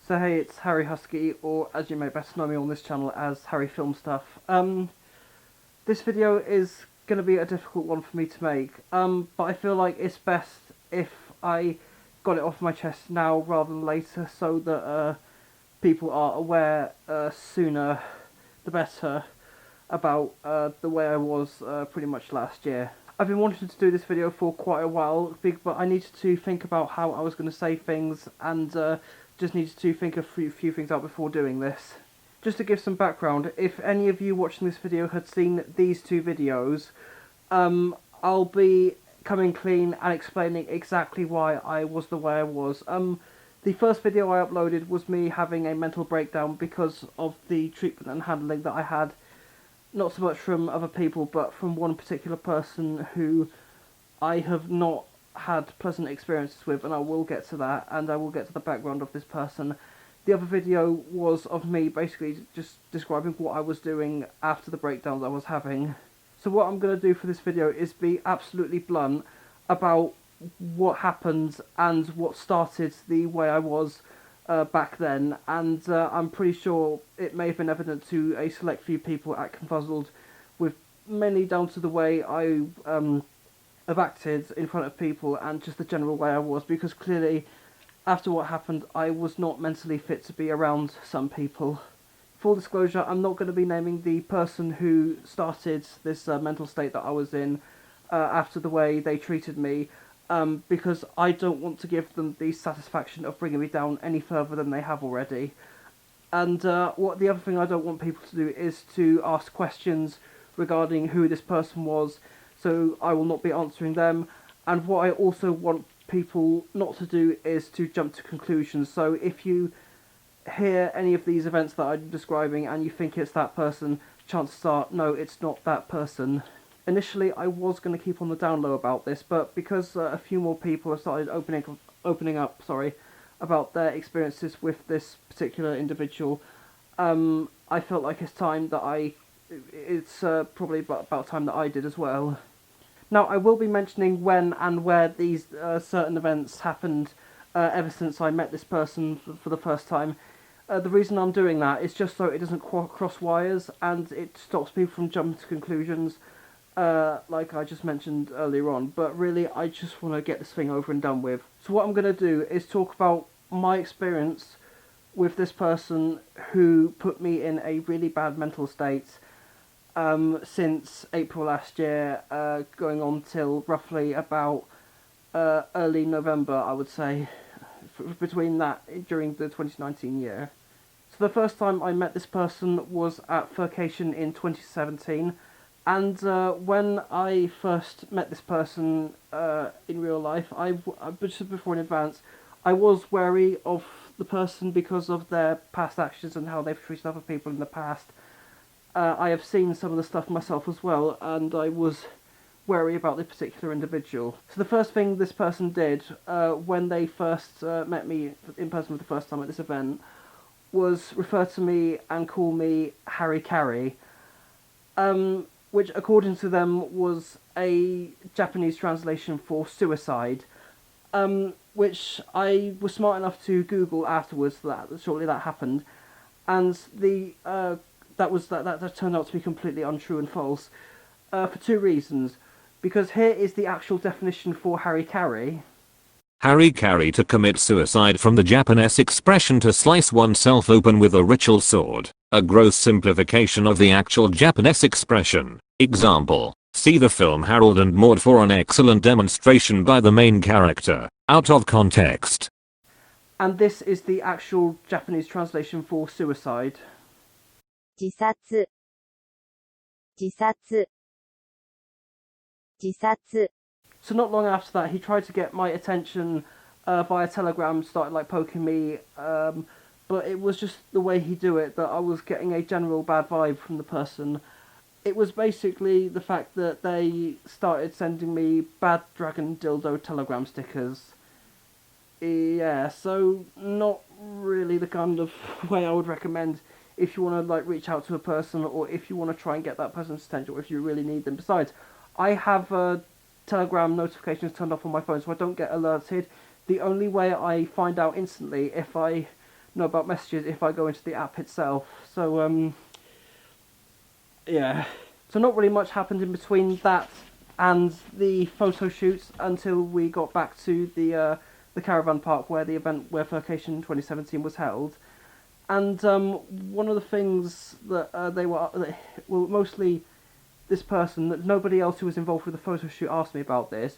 So hey, it's Harry Husky, or as you may best know me on this channel as Harry Film Stuff. This video is going to be a difficult one for me to make, but I feel like it's best if I got it off my chest now rather than later, so that people are aware sooner the better about the way I was pretty much last year. I've been wanting to do this video for quite a while, but I needed to think about how I was going to say things, and just needed to think a few things out before doing this. Just to give some background, if any of you watching this video had seen these two videos, I'll be coming clean and explaining exactly why I was the way I was. The first video I uploaded was me having a mental breakdown because of the treatment and handling that I had, not so much from other people, but from one particular person who I have not had pleasant experiences with, and I will get to that, and I will get to the background of this person. The other video was of me basically just describing what I was doing after the breakdowns I was having. So what I'm going to do for this video is be absolutely blunt about what happened and what started the way I was back then, and I'm pretty sure it may have been evident to a select few people at Confuzzled, with mainly down to the way I have acted in front of people and just the general way I was, because clearly after what happened I was not mentally fit to be around some people. Full disclosure, I'm not going to be naming the person who started this mental state that I was in after the way they treated me, because I don't want to give them the satisfaction of bringing me down any further than they have already. And what the other thing I don't want people to do is to ask questions regarding who this person was, so I will not be answering them. And what I also want people not to do is to jump to conclusions. So if you hear any of these events that I'm describing and you think it's that person, chances are, no, it's not that person. Initially, I was going to keep on the down low about this, but because a few more people have started opening up, about their experiences with this particular individual, I felt like it's time that it's probably about time that I did as well. Now, I will be mentioning when and where these certain events happened ever since I met this person for the first time. The reason I'm doing that is just so it doesn't cross wires and it stops people from jumping to conclusions, like I just mentioned earlier on. But really, I just want to get this thing over and done with. So what I'm going to do is talk about my experience with this person who put me in a really bad mental state since April last year, going on till roughly about early November, I would say, between that, during the 2019 year. So the first time I met this person was at Furcation in 2017, and when I first met this person in real life, just before in advance, I was wary of the person because of their past actions and how they've treated other people in the past. I have seen some of the stuff myself as well, and I was wary about this particular individual. So the first thing this person did when they first met me in person for the first time at this event was refer to me and call me Harry Carry, which according to them was a Japanese translation for suicide, which I was smart enough to Google afterwards. Shortly that happened, and that turned out to be completely untrue and false, for two reasons. Because here is the actual definition for Harry Carry. Harry Carry, to commit suicide, from the Japanese expression to slice oneself open with a ritual sword, a gross simplification of the actual Japanese expression. Example, see the film Harold and Maude for an excellent demonstration by the main character, out of context. And this is the actual Japanese translation for suicide. 自殺自殺自殺 So not long after that, he tried to get my attention via Telegram, started like poking me, but it was just the way he do it that I was getting a general bad vibe from the person. It was basically the fact that they started sending me bad dragon dildo Telegram stickers. Yeah, so not really the kind of way I would recommend if you want to like reach out to a person, or if you want to try and get that person's attention, or if you really need them. Besides, I have Telegram notifications turned off on my phone, so I don't get alerted. The only way I find out instantly if I know about messages if I go into the app itself. So yeah. So not really much happened in between that and the photo shoots until we got back to the caravan park where the event where Furcation 2017 was held. And one of the things that they were well, mostly this person, that nobody else who was involved with the photo shoot asked me about this,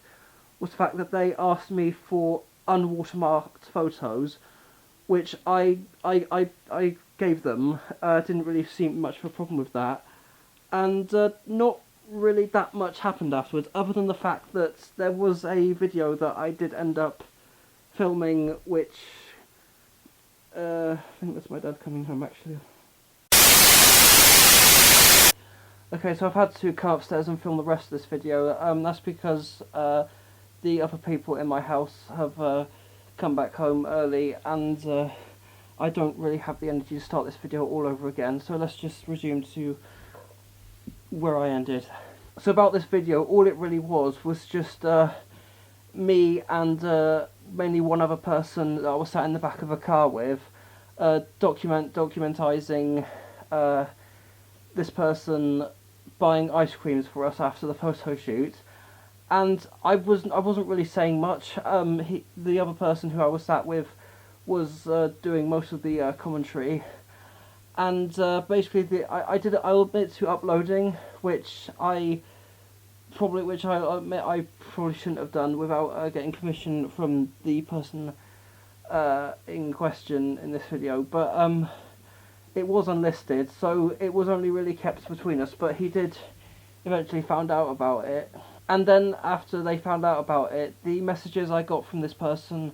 was the fact that they asked me for unwatermarked photos, which I gave them. Didn't really seem much of a problem with that, and not really that much happened afterwards, other than the fact that there was a video that I did end up filming, which I think that's my dad coming home actually. Okay, so I've had to come upstairs and film the rest of this video. That's because the other people in my house have come back home early, and I don't really have the energy to start this video all over again, so let's just resume to where I ended. So about this video, all it really was just me and mainly one other person that I was sat in the back of a car with, documentising this person buying ice creams for us after the photo shoot. And I wasn't really saying much. The other person who I was sat with was doing most of the commentary, and basically I'll admit to uploading, which I admit I probably shouldn't have done without getting permission from the person in question in this video. But it was unlisted, so it was only really kept between us. But he did eventually found out about it. And then after they found out about it, the messages I got from this person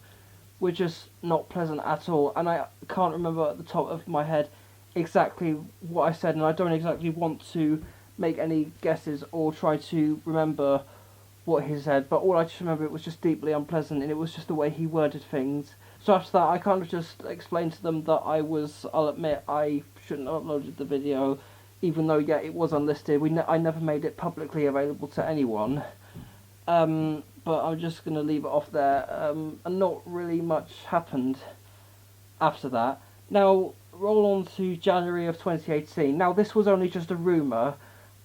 were just not pleasant at all, and I can't remember at the top of my head exactly what I said, and I don't exactly want to make any guesses or try to remember what he said, but all I just remember, it was just deeply unpleasant, and it was just the way he worded things. So after that, I kind of just explained to them that I'll admit I shouldn't have uploaded the video, even though, yeah, it was unlisted. I never made it publicly available to anyone. But I'm just going to leave it off there. And not really much happened after that. Now, roll on to January of 2018. Now, this was only just a rumour,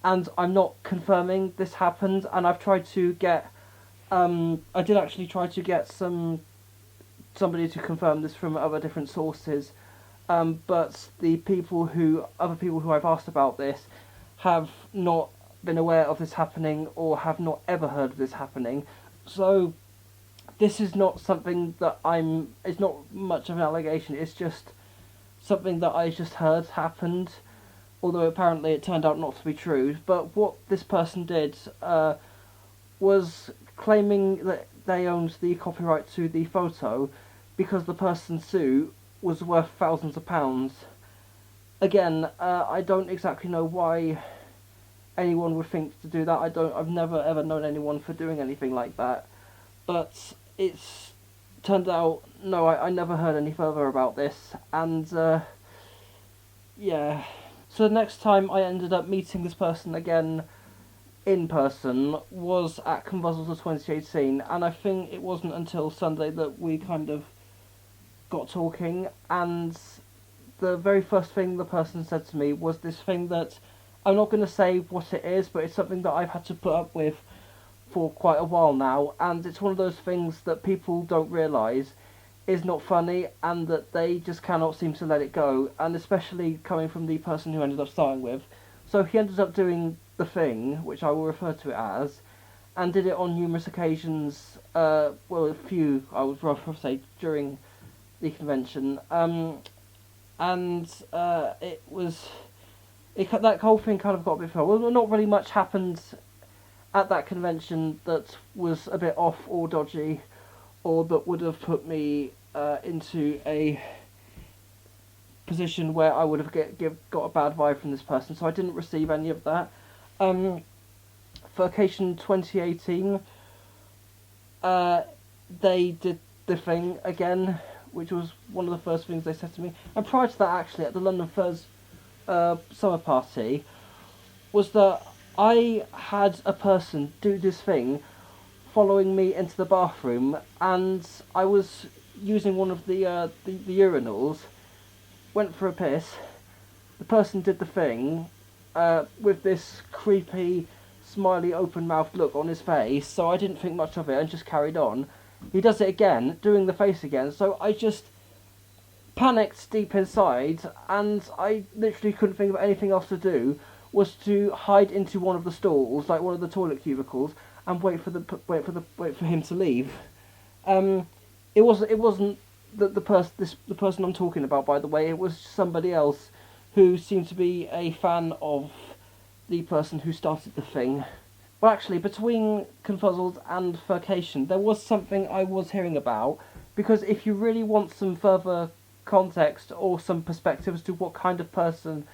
and I'm not confirming this happened, and I've tried to get... I did actually try to get somebody to confirm this from other different sources. But the other people who I've asked about this have not been aware of this happening, or have not ever heard of this happening. So this is not something that it's not much of an allegation, it's just something that I just heard happened, although apparently it turned out not to be true. But what this person did was claiming that they owned the copyright to the photo because the person's suit was worth thousands of pounds. Again, I don't exactly know why anyone would think to do that. I've never ever known anyone for doing anything like that. But it's turned out, no, I never heard any further about this, and yeah. So the next time I ended up meeting this person again in person was at Confuzzles of 2018, and I think it wasn't until Sunday that we kind of got talking, and the very first thing the person said to me was this thing that I'm not going to say what it is, but it's something that I've had to put up with for quite a while now, and it's one of those things that people don't realise is not funny, and that they just cannot seem to let it go, and especially coming from the person who ended up starting with. So he ended up doing the thing, which I will refer to it as, and did it on numerous occasions, well, a few, I would rather say, during the convention, and that whole thing kind of got a bit fun. Well, not really much happened at that convention that was a bit off or dodgy, or that would have put me into a position where I would have got a bad vibe from this person, so I didn't receive any of that. For Occasion 2018, they did the thing again, which was one of the first things they said to me. And prior to that, actually, at the London Fuzz summer party, was that I had a person do this thing following me into the bathroom, and I was using one of the urinals, went for a piss. The person did the thing with this creepy, smiley, open-mouthed look on his face, so I didn't think much of it and just carried on. He does it again, doing the face again, so I just panicked deep inside, and I literally couldn't think of anything else to do, was to hide into one of the stalls, like one of the toilet cubicles, and wait for him to leave. It wasn't the person I'm talking about, by the way. It was somebody else who seemed to be a fan of the person who started the thing. Well, actually, between Confuzzled and Furcation, there was something I was hearing about, because if you really want some further context or some perspective as to what kind of person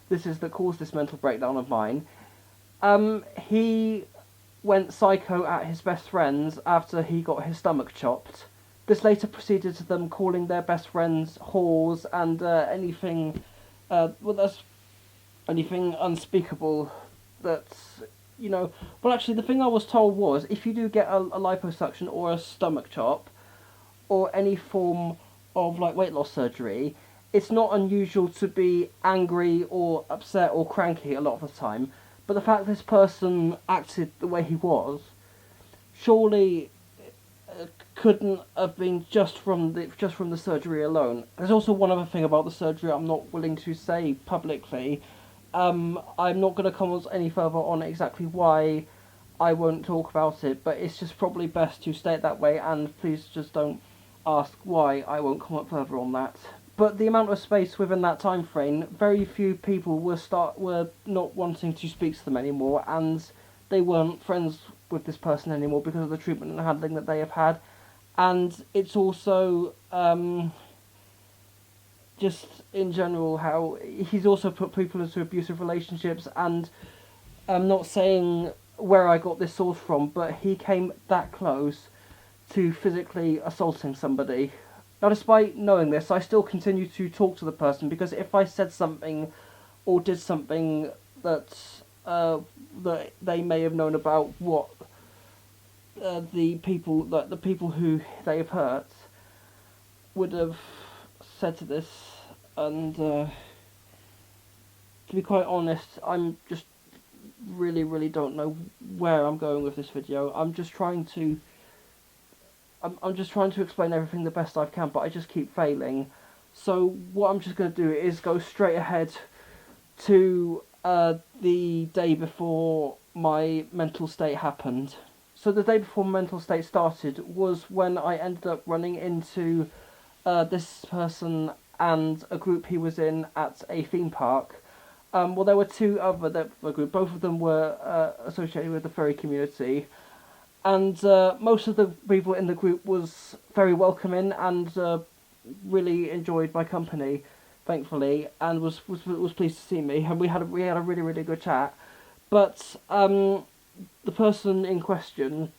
this is that caused this mental breakdown of mine, he went psycho at his best friends after he got his stomach chopped. This later proceeded to them calling their best friends whores and anything unspeakable that, you know. Well, actually, the thing I was told was, if you do get a liposuction or a stomach chop, or any form of like weight loss surgery, it's not unusual to be angry or upset or cranky a lot of the time. But the fact this person acted the way he was, surely couldn't have been just from the surgery alone. There's also one other thing about the surgery I'm not willing to say publicly. I'm not going to comment any further on exactly why I won't talk about it, but it's just probably best to stay it that way, and please just don't ask why I won't comment further on that. But the amount of space within that time frame, very few people were not wanting to speak to them anymore, and they weren't friends with this person anymore because of the treatment and handling that they have had. And it's also just in general how he's also put people into abusive relationships, and I'm not saying where I got this source from, but he came that close to physically assaulting somebody. Now, despite knowing this, I still continue to talk to the person, because if I said something or did something that that they may have known about what the people who they have hurt would have said to this, and to be quite honest, I'm just really don't know where I'm going with this video. I'm just trying to explain everything the best I can, but I just keep failing. So what I'm just going to do is go straight ahead to the day before my mental state happened. So the day before my mental state started was when I ended up running into this person and a group he was in at a theme park. Well, there were two other group. Both of them were associated with the furry community, and most of the people in the group was very welcoming and really enjoyed my company, thankfully, and was pleased to see me, and we had a really good chat. But the person in question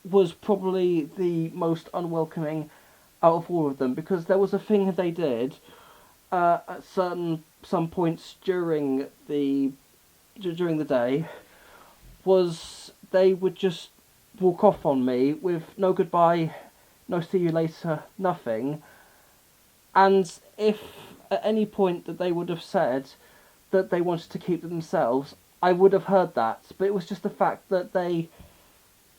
was probably the most unwelcoming out of all of them, because there was a thing they did at some points during the day, was they would just walk off on me with no goodbye, no see you later, nothing. And if at any point that they would have said that they wanted to keep to themselves, I would have heard that. But it was just the fact that they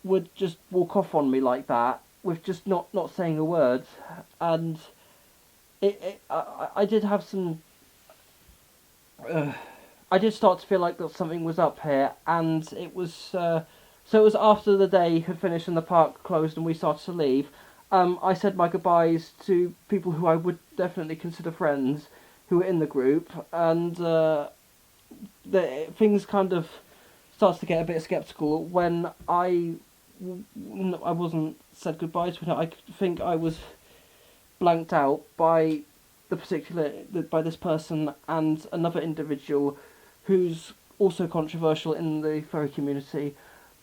would just walk off on me like that, with just not saying a word. And I did have some... I did start to feel like that something was up here, and it was... so it was after the day had finished and the park closed and we started to leave. I said my goodbyes to people who I would definitely consider friends who were in the group, and things kind of started to get a bit sceptical when I wasn't said goodbye to. I think I was blanked out by by this person and another individual who's also controversial in the furry community,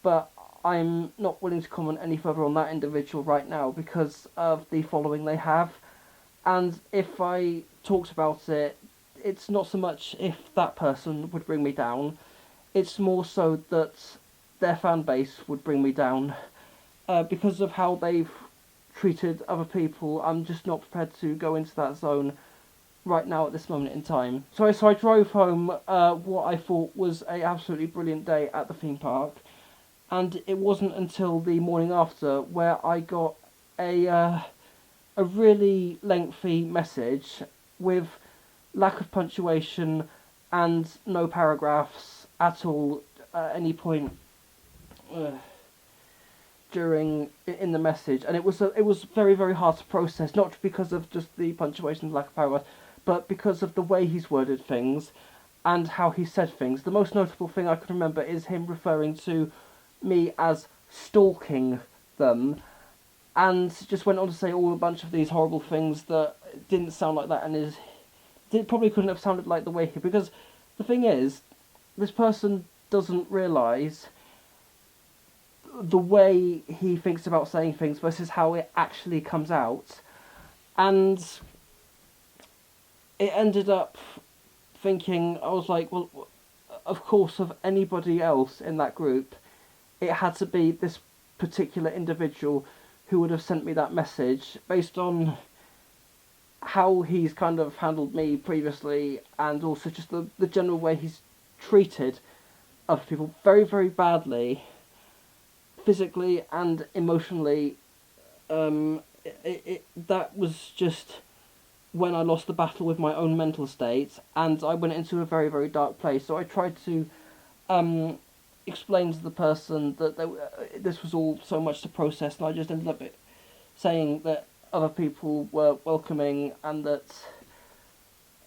but I'm not willing to comment any further on that individual right now because of the following they have. And if I talked about it, it's not so much if that person would bring me down, it's more so that their fan base would bring me down. Because of how they've treated other people, I'm just not prepared to go into that zone right now at this moment in time. So I drove home what I thought was a absolutely brilliant day at the theme park, and it wasn't until the morning after where I got a really lengthy message with lack of punctuation and no paragraphs at all at any point during in the message, and it was very, very hard to process, not because of just the punctuation and lack of paragraphs, but because of the way he's worded things and how he said things. The most notable thing I can remember is him referring to me as stalking them, and just went on to say all a bunch of these horrible things that didn't sound like that, and it probably couldn't have sounded like the way he... Because the thing is, this person doesn't realise the way he thinks about saying things versus how it actually comes out, and it ended up thinking, I was like, well, of course, of anybody else in that group, it had to be this particular individual who would have sent me that message based on how he's kind of handled me previously, and also just the general way he's treated other people very, very badly, physically and emotionally. That was just when I lost the battle with my own mental state, and I went into a very, very dark place. So I tried to explain to the person that this was all so much to process, and I just ended up saying that other people were welcoming, and that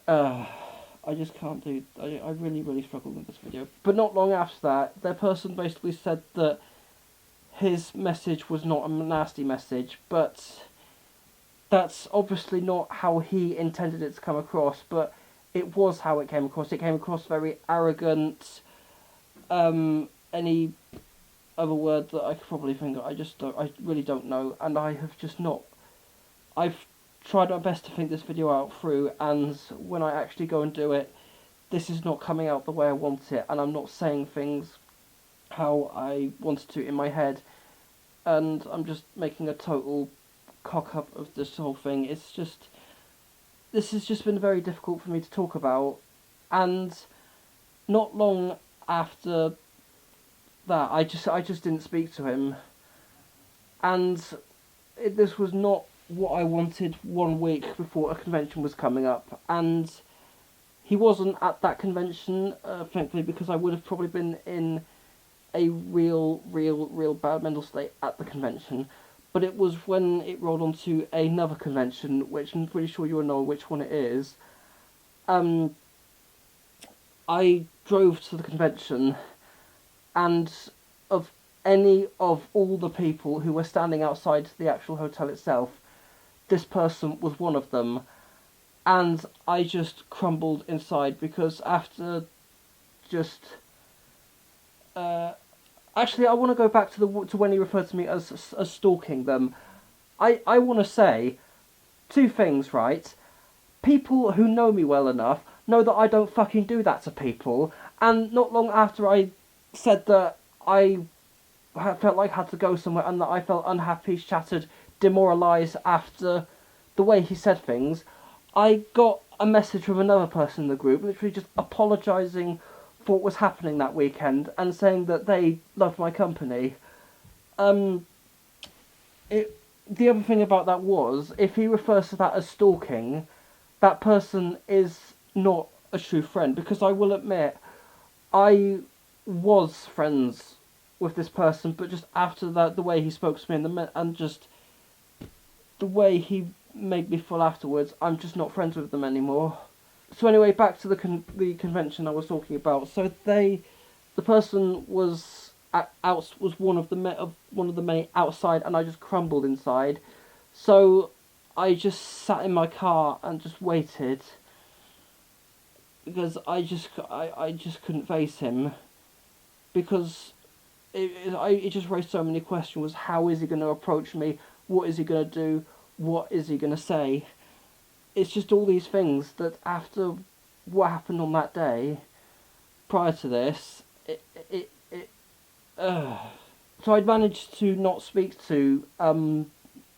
I just can't do... I really, really struggled with this video. But not long after that, their person basically said that his message was not a nasty message, but that's obviously not how he intended it to come across, but it was how it came across. It came across very arrogant. Any other word that I could probably think of, I really don't know, and I have just not... I've tried my best to think this video out through, and when I actually go and do it, this is not coming out the way I want it, and I'm not saying things how I wanted to in my head, and I'm just making a total cock-up of this whole thing. This has just been very difficult for me to talk about, and not long after that, I just didn't speak to him, and this was not what I wanted 1 week before a convention was coming up, and he wasn't at that convention, thankfully, because I would have probably been in a real bad mental state at the convention. But it was when it rolled onto another convention, which I'm pretty sure you'll know which one it is. I drove to the convention, and of all the people who were standing outside the actual hotel itself, this person was one of them, and I just crumbled inside, because after just... actually, I want to go back to when he referred to me as stalking them. I want to say two things, right? People who know me well enough know that I don't fucking do that to people, and not long after I said that I felt like I had to go somewhere, and that I felt unhappy, shattered, demoralised after the way he said things, I got a message from another person in the group, literally just apologising for what was happening that weekend, and saying that they loved my company. The other thing about that was, if he refers to that as stalking, that person is not a true friend, because I will admit, I was friends with this person, but just after that, the way he spoke to me and just the way he made me feel afterwards, I'm just not friends with them anymore. So anyway, back to the convention I was talking about. So the person was one of the many outside, and I just crumbled inside. So I just sat in my car and just waited, because I just couldn't face him, because it just raised so many questions. Was how is he going to approach me? What is he going to do? What is he going to say? It's just all these things that after what happened on that day, prior to this, so I'd managed to not speak to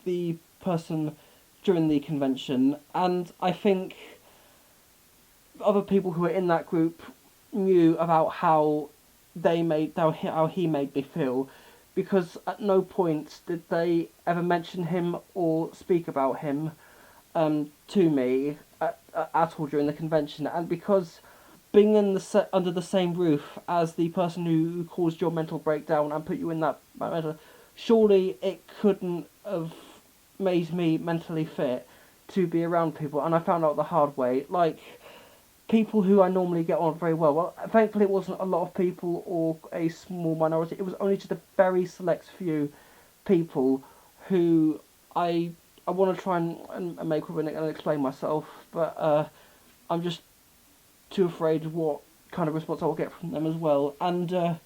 the person during the convention, and I think other people who were in that group knew about how how he made me feel, because at no point did they ever mention him or speak about him to me at all during the convention. And because being in under the same roof as the person who caused your mental breakdown and put you in that mental, surely it couldn't have made me mentally fit to be around people. And I found out the hard way, like, people who I normally get on very well. Thankfully it wasn't a lot of people or a small minority. It was only just a very select few people who I want to try and make with and explain myself, but I'm just too afraid of what kind of response I will get from them as well. And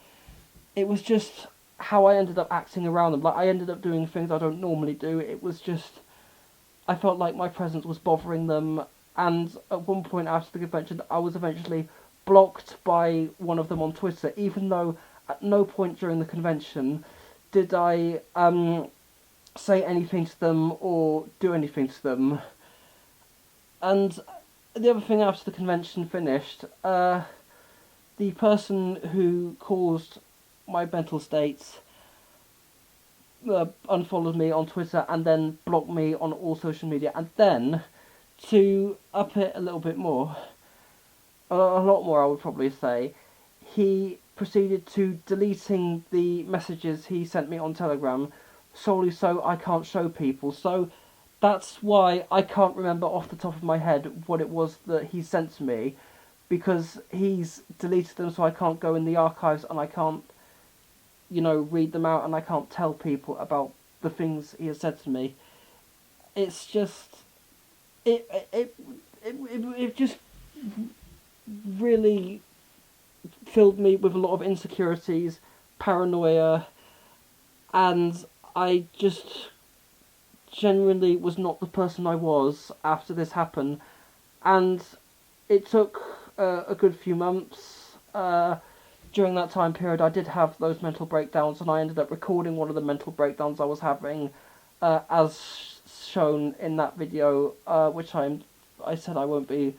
it was just how I ended up acting around them. Like, I ended up doing things I don't normally do. It was just, I felt like my presence was bothering them. And at one point after the convention, I was eventually blocked by one of them on Twitter, even though at no point during the convention did I say anything to them or do anything to them. And the other thing after the convention finished, the person who caused my mental states unfollowed me on Twitter and then blocked me on all social media. And then, to up it a little bit more, a lot more I would probably say, he proceeded to deleting the messages he sent me on Telegram solely so I can't show people. So that's why I can't remember off the top of my head what it was that he sent to me, because he's deleted them so I can't go in the archives and I can't, read them out, and I can't tell people about the things he has said to me. It's just, it just really filled me with a lot of insecurities, paranoia, and I just genuinely was not the person I was after this happened. And it took a good few months. During that time period I did have those mental breakdowns, and I ended up recording one of the mental breakdowns I was having, as shown in that video, which I said I won't be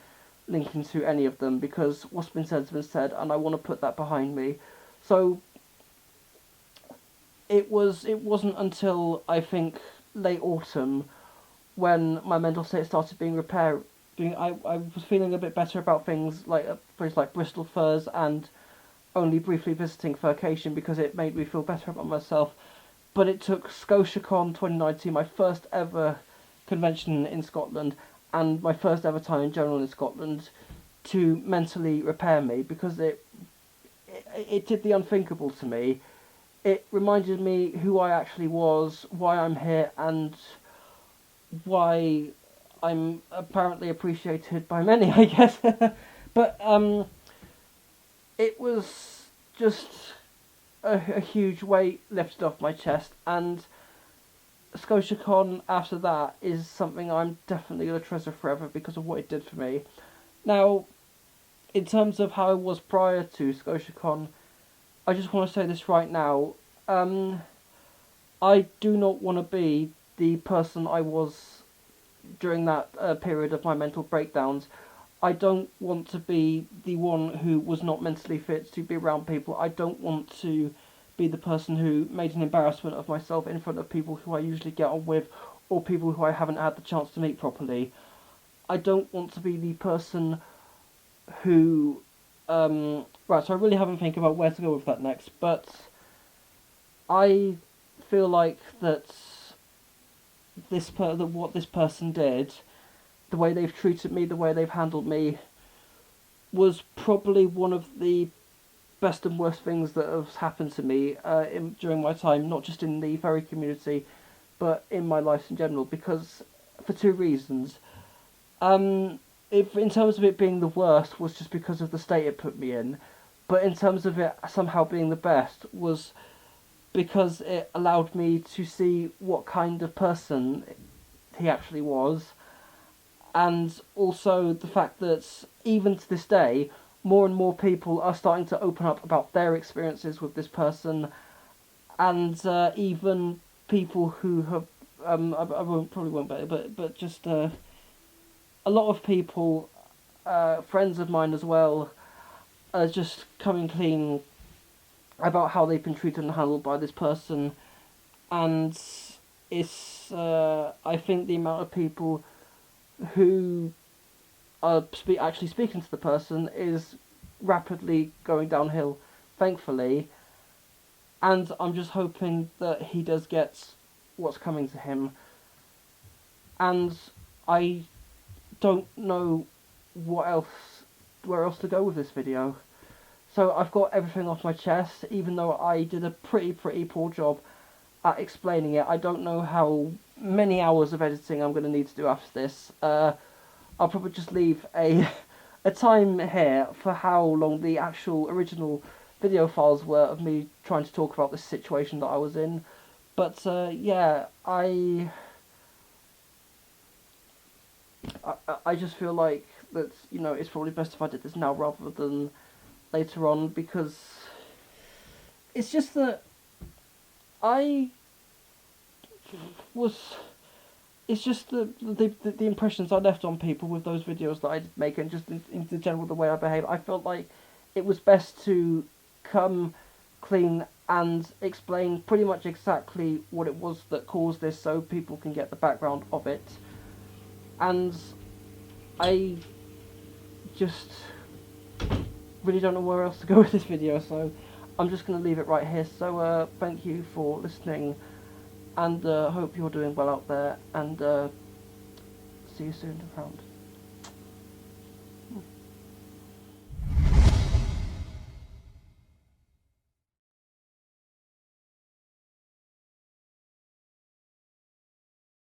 linking to any of them, because what's been said has been said, and I want to put that behind me. So it wasn't until I think late autumn when my mental state started being repaired. I was feeling a bit better about things like places like Bristol Firs, and only briefly visiting Furcation because it made me feel better about myself. But it took ScotiaCon 2019, my first ever convention in Scotland, and my first ever time in general in Scotland, to mentally repair me, because it did the unthinkable to me. It reminded me who I actually was, why I'm here, and why I'm apparently appreciated by many, I guess. But it was just a huge weight lifted off my chest, and ScotiaCon after that is something I'm definitely going to treasure forever because of what it did for me. Now, in terms of how I was prior to ScotiaCon, I just want to say this right now. I do not want to be the person I was during that period of my mental breakdowns. I don't want to be the one who was not mentally fit to be around people. I don't want to be the person who made an embarrassment of myself in front of people who I usually get on with, or people who I haven't had the chance to meet properly. I don't want to be the person who... right, so I really haven't think about where to go with that next, but I feel like that what this person did, the way they've treated me, the way they've handled me, was probably one of the best and worst things that has happened to me during my time, not just in the furry community, but in my life in general, because for two reasons. If in terms of it being the worst was just because of the state it put me in, but in terms of it somehow being the best was because it allowed me to see what kind of person he actually was, and also the fact that even to this day, more and more people are starting to open up about their experiences with this person, and even people who have probably won't, but just a lot of people friends of mine as well are just coming clean about how they've been treated and handled by this person, and it's I think the amount of people who are actually speaking to the person is rapidly going downhill, thankfully, and I'm just hoping that he does get what's coming to him. And I don't know where else to go with this video. So I've got everything off my chest, even though I did a pretty poor job at explaining it. I don't know how many hours of editing I'm going to need to do after this. I'll probably just leave a time here for how long the actual original video files were of me trying to talk about this situation that I was in. But yeah, I just feel like that, you know, it's probably best if I did this now rather than later on, because it's just that it's just the impressions I left on people with those videos that I did make, and just in the general the way I behave. I felt like it was best to come clean and explain pretty much exactly what it was that caused this, so people can get the background of it. And I just really don't know where else to go with this video, so I'm just going to leave it right here. So thank you for listening, and hope you're doing well out there, and see you soon around.